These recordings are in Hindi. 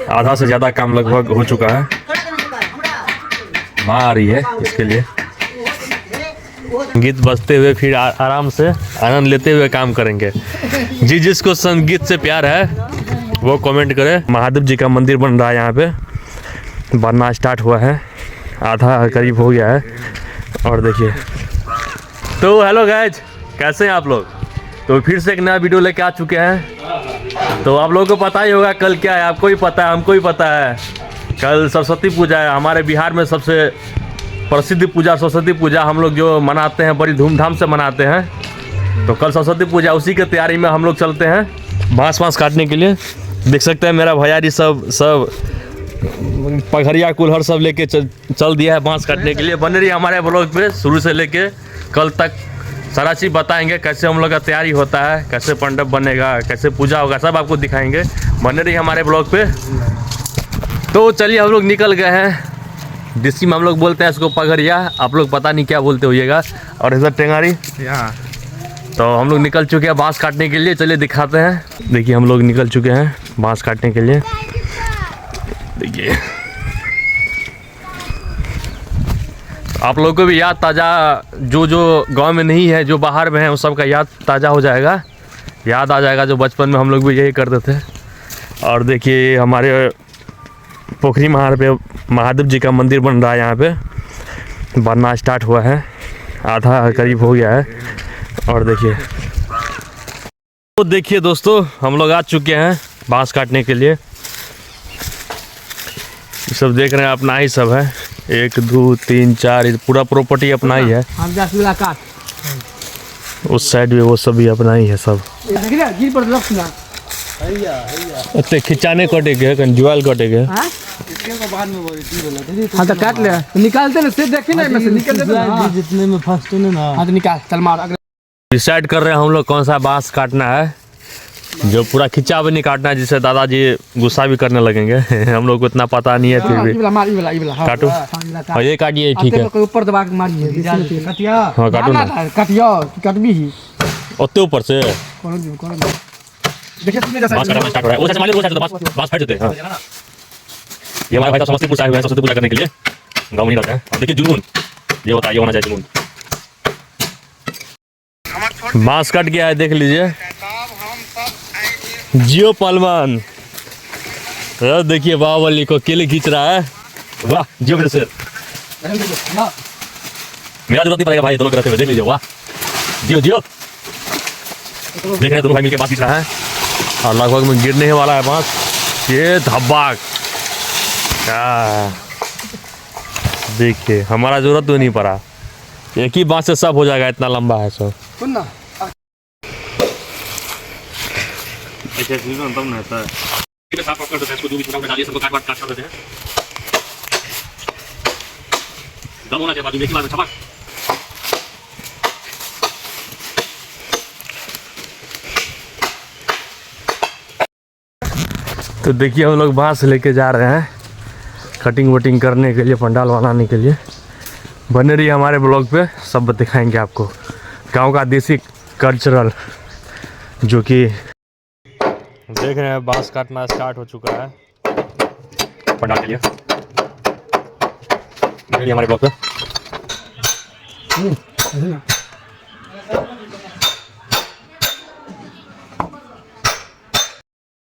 आधा से ज़्यादा काम लगभग हो चुका है। माँ आ रही है इसके लिए। संगीत बजते हुए फिर आराम से आनंद लेते हुए काम करेंगे। जी जिसको संगीत से प्यार है वो कमेंट करे। महादेव जी का मंदिर बन रहा है, यहाँ पे बनना स्टार्ट हुआ है, आधा करीब हो गया है। और देखिए तो हेलो गाइज, कैसे हैं आप लोग। तो फिर से एक नया वीडियो लेके आ चुके हैं। तो आप लोगों को पता ही होगा कल क्या है, आपको भी पता है, हमको भी पता है। कल सरस्वती पूजा है। हमारे बिहार में सबसे प्रसिद्ध पूजा सरस्वती पूजा हम लोग जो मनाते हैं, बड़ी धूमधाम से मनाते हैं। तो कल सरस्वती पूजा, उसी की तैयारी में हम लोग चलते हैं बाँस काटने के लिए। देख सकते हैं मेरा भैया जी सब पगड़िया कुल्हड़ सब लेके चल दिया है बाँस काटने के लिए। बने रही हमारे ब्लॉग पे, शुरू से लेके कल तक सारा चीज़ बताएंगे, कैसे हम लोग का तैयारी होता है, कैसे मंडप बनेगा, कैसे पूजा होगा, सब आपको दिखाएंगे। बने रही हमारे ब्लॉग पे। तो चलिए हम लोग निकल गए हैं। डिस्ट्रिक्ट में हम लोग बोलते हैं इसको पगड़िया, आप लोग पता नहीं क्या बोलते होइएगा। और इधर टेंगारी यहाँ। तो हम लोग निकल चुके हैं बाँस काटने के लिए। चलिए दिखाते हैं। देखिए हम लोग निकल चुके हैं बाँस काटने के लिए। देखिए आप लोगों को भी याद ताज़ा, जो गांव में नहीं है, जो बाहर में है, उन सब का याद ताज़ा हो जाएगा, याद आ जाएगा जो बचपन में हम लोग भी यही करते थे। और देखिए हमारे पोखरी महार पे महादेव जी का मंदिर बन रहा है, यहाँ पे बनना स्टार्ट हुआ है, आधा करीब हो गया है। और देखिए तो देखिए दोस्तों हम लोग आ चुके हैं बाँस काटने के लिए। सब देख रहे हैं अपना ही सब है, 1 2 3 4 पूरा प्रॉपर्टी अपना ही है। उस साइड में वो सब भी अपना ही है सब। इतने खिंचाने कटे गए, जुआल कटे गए। हाँ तो काट ले, निकालते ना से देखे ना, जितने में फर्स्ट है ना। हाँ तो निकाल, चल मार। डिसाइड कर रहे हैं हम लोग कौन सा बाँस काटना है, जो पूरा खिंचा भी नहीं काटना है, जिससे दादाजी गुस्सा भी करने लगेंगे। हम लोग को इतना पता नहीं है, फिर भी काटो। हाँ ये काटिए, ठीक है। ऊपर दबा के मारिए। हाँ काटो ना, काटबी ही ओते ऊपर से। देखिए बाँस काटना स्टार्ट हो रहा है। वो जैसे मालिक वो जैसे बाँस फट जाते हैं। ये हमारे भाई साहब समस्तीपुर से आए हुए हैं सरस्वती पूजा करने के लिए, गाँव में रहते हैं। देखिए जुनून ये होता है, ये होना चाहिए जुनून। बाँस कट गया है, देख लीजिए। जियो पलवान देखिए बाहुबली को अकेले खींच रहा है। वाह जियो मेरे से, मेरा जरूरत नहीं पड़ेगा भाई, दोनों करते हुए देख लीजिए। वाह जियो जियो। देख रहे हैं दोनों भाई मिलके बाँस खींच रहा है और लगभग में गिरने वाला है बाँस। ये धब्बाक देखिए, हमारा जरूरत तो नहीं पड़ा, एक ही बाँस से सब हो जाएगा, इतना लंबा है सब। ऐसे तब ना होता है। साफ कर देते हैं इसको, जो भी छोटा छोटा डालिए सबको काट कर देते हैं। दम होना चाहिए बाजू में, एक ही बार में छपा। तो देखिए हम लोग बाँस लेके जा रहे हैं कटिंग वटिंग करने के लिए, पंडाल बनाने के लिए। बने रही हमारे ब्लॉग पे, सब दिखाएंगे आपको गांव का देसी कल्चरल। जो कि देख रहे हैं बाँस काटना स्टार्ट हो चुका है पंडाल के लिए। हमारे ब्लॉग पे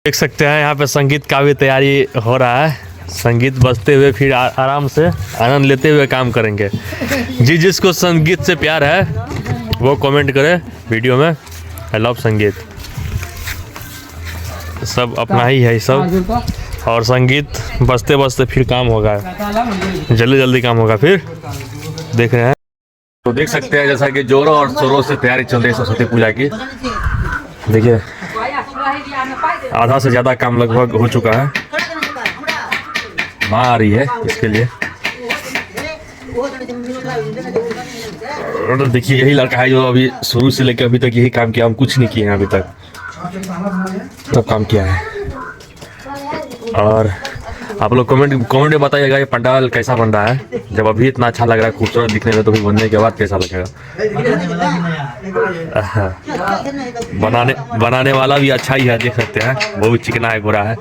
देख सकते हैं, यहाँ पे संगीत का भी तैयारी हो रहा है। संगीत बजते हुए फिर आराम से आनंद लेते हुए काम करेंगे। जी जिसको संगीत से प्यार है वो कमेंट करे वीडियो में, आई लव संगीत। सब अपना ही है सब। और संगीत बजते बजते फिर काम होगा, जल्दी जल्दी काम होगा। फिर देख रहे हैं तो देख सकते हैं जैसा कि जोरों और शोरों से तैयारी चल रही है सरस्वती पूजा की। देखिए आधा से ज़्यादा काम लगभग हो चुका है। माँ आ रही है इसके लिए। और देखिए यही लड़का है जो अभी शुरू से लेकर अभी तक यही काम किया, हम कुछ नहीं किए हैं अभी तक, सब काम किया है। और आप लोग कमेंट में बताइएगा ये पंडाल कैसा बन रहा है। जब अभी इतना अच्छा लग रहा है, खूबसूरत दिखने में, तो फिर बनने के बाद कैसा लगेगा। बनाने वाला भी अच्छा ही है, देख सकते हैं, वो भी चिकना है, गोरा है।